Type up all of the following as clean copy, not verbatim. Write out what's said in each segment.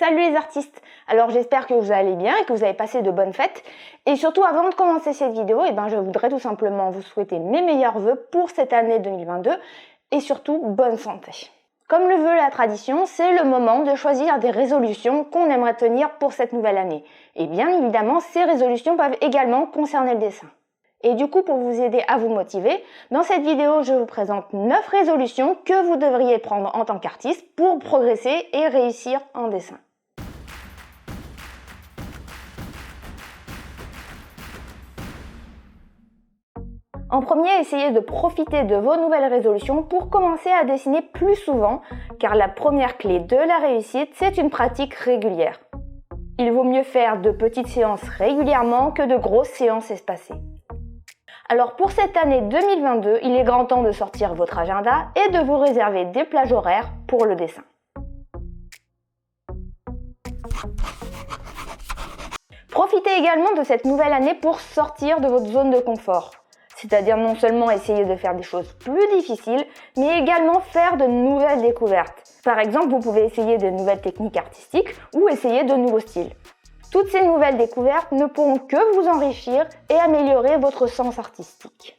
Salut les artistes! Alors j'espère que vous allez bien et que vous avez passé de bonnes fêtes. Et surtout avant de commencer cette vidéo, je voudrais tout simplement vous souhaiter mes meilleurs vœux pour cette année 2022 et surtout bonne santé. Comme le veut la tradition, c'est le moment de choisir des résolutions qu'on aimerait tenir pour cette nouvelle année. Et bien évidemment, ces résolutions peuvent également concerner le dessin. Et du coup, pour vous aider à vous motiver, dans cette vidéo, je vous présente 9 résolutions que vous devriez prendre en tant qu'artiste pour progresser et réussir en dessin. En premier, essayez de profiter de vos nouvelles résolutions pour commencer à dessiner plus souvent, car la première clé de la réussite, c'est une pratique régulière. Il vaut mieux faire de petites séances régulièrement que de grosses séances espacées. Alors pour cette année 2022, il est grand temps de sortir votre agenda et de vous réserver des plages horaires pour le dessin. Profitez également de cette nouvelle année pour sortir de votre zone de confort. C'est-à-dire non seulement essayer de faire des choses plus difficiles, mais également faire de nouvelles découvertes. Par exemple, vous pouvez essayer de nouvelles techniques artistiques ou essayer de nouveaux styles. Toutes ces nouvelles découvertes ne pourront que vous enrichir et améliorer votre sens artistique.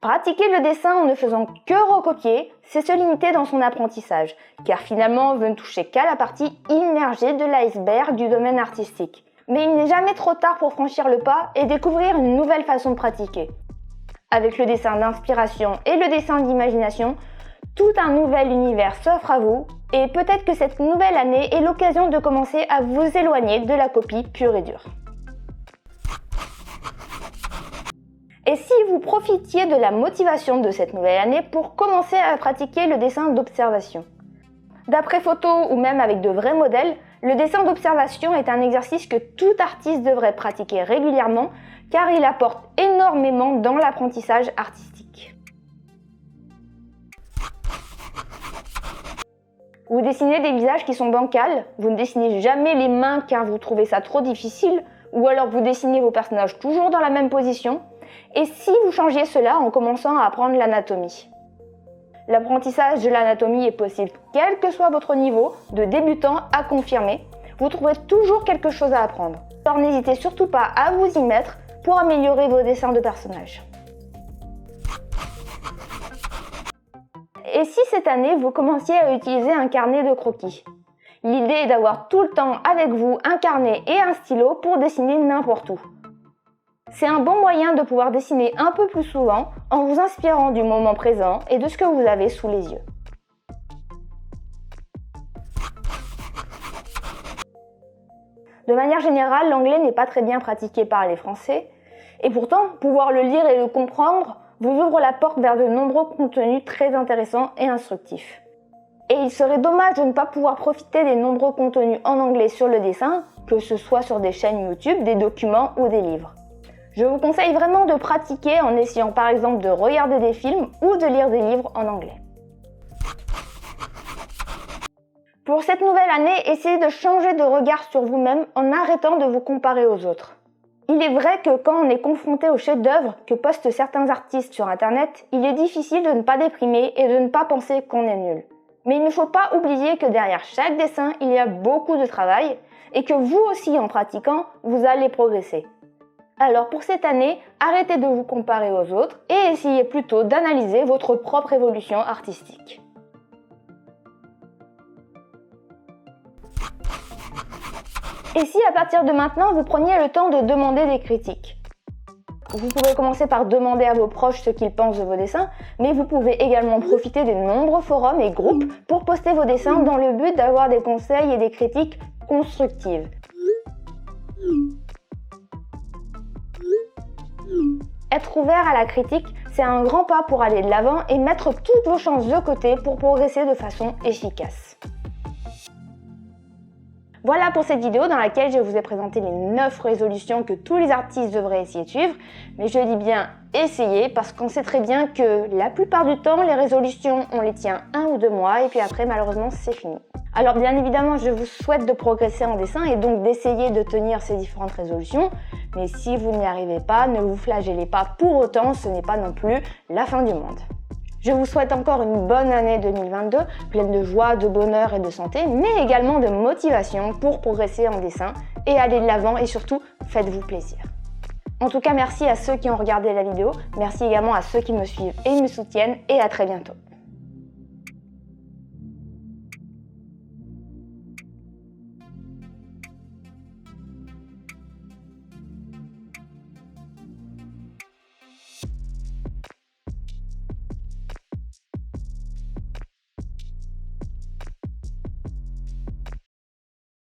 Pratiquer le dessin en ne faisant que recopier, c'est se limiter dans son apprentissage, car finalement, vous ne touchez qu'à la partie immergée de l'iceberg du domaine artistique. Mais il n'est jamais trop tard pour franchir le pas et découvrir une nouvelle façon de pratiquer. Avec le dessin d'inspiration et le dessin d'imagination, tout un nouvel univers s'offre à vous et peut-être que cette nouvelle année est l'occasion de commencer à vous éloigner de la copie pure et dure. Et si vous profitiez de la motivation de cette nouvelle année pour commencer à pratiquer le dessin d'observation? D'après photos ou même avec de vrais modèles, le dessin d'observation est un exercice que tout artiste devrait pratiquer régulièrement car il apporte énormément dans l'apprentissage artistique. Vous dessinez des visages qui sont bancals, vous ne dessinez jamais les mains car vous trouvez ça trop difficile, ou alors vous dessinez vos personnages toujours dans la même position, et si vous changiez cela en commençant à apprendre l'anatomie? L'apprentissage de l'anatomie est possible quel que soit votre niveau, de débutant à confirmé, vous trouverez toujours quelque chose à apprendre. Alors n'hésitez surtout pas à vous y mettre pour améliorer vos dessins de personnages. Et si cette année vous commenciez à utiliser un carnet de croquis? L'idée est d'avoir tout le temps avec vous un carnet et un stylo pour dessiner n'importe où. C'est un bon moyen de pouvoir dessiner un peu plus souvent en vous inspirant du moment présent et de ce que vous avez sous les yeux. De manière générale, l'anglais n'est pas très bien pratiqué par les Français et pourtant, pouvoir le lire et le comprendre vous ouvre la porte vers de nombreux contenus très intéressants et instructifs. Et il serait dommage de ne pas pouvoir profiter des nombreux contenus en anglais sur le dessin, que ce soit sur des chaînes YouTube, des documents ou des livres. Je vous conseille vraiment de pratiquer en essayant par exemple de regarder des films ou de lire des livres en anglais. Pour cette nouvelle année, essayez de changer de regard sur vous-même en arrêtant de vous comparer aux autres. Il est vrai que quand on est confronté aux chefs-d'œuvre que postent certains artistes sur internet, il est difficile de ne pas déprimer et de ne pas penser qu'on est nul. Mais il ne faut pas oublier que derrière chaque dessin, il y a beaucoup de travail et que vous aussi en pratiquant, vous allez progresser. Alors pour cette année, arrêtez de vous comparer aux autres et essayez plutôt d'analyser votre propre évolution artistique. Et si à partir de maintenant, vous preniez le temps de demander des critiques? Vous pouvez commencer par demander à vos proches ce qu'ils pensent de vos dessins, mais vous pouvez également profiter des nombreux forums et groupes pour poster vos dessins dans le but d'avoir des conseils et des critiques constructives. Être ouvert à la critique, c'est un grand pas pour aller de l'avant et mettre toutes vos chances de côté pour progresser de façon efficace. Voilà pour cette vidéo dans laquelle je vous ai présenté les 9 résolutions que tous les artistes devraient essayer de suivre. Mais je dis bien essayer parce qu'on sait très bien que la plupart du temps, les résolutions, on les tient 1 ou 2 mois et puis après, malheureusement, c'est fini. Alors bien évidemment, je vous souhaite de progresser en dessin et donc d'essayer de tenir ces différentes résolutions. Mais si vous n'y arrivez pas, ne vous flagellez pas pour autant, ce n'est pas non plus la fin du monde. Je vous souhaite encore une bonne année 2022, pleine de joie, de bonheur et de santé, mais également de motivation pour progresser en dessin et aller de l'avant et surtout, faites-vous plaisir. En tout cas, merci à ceux qui ont regardé la vidéo, merci également à ceux qui me suivent et me soutiennent et à très bientôt.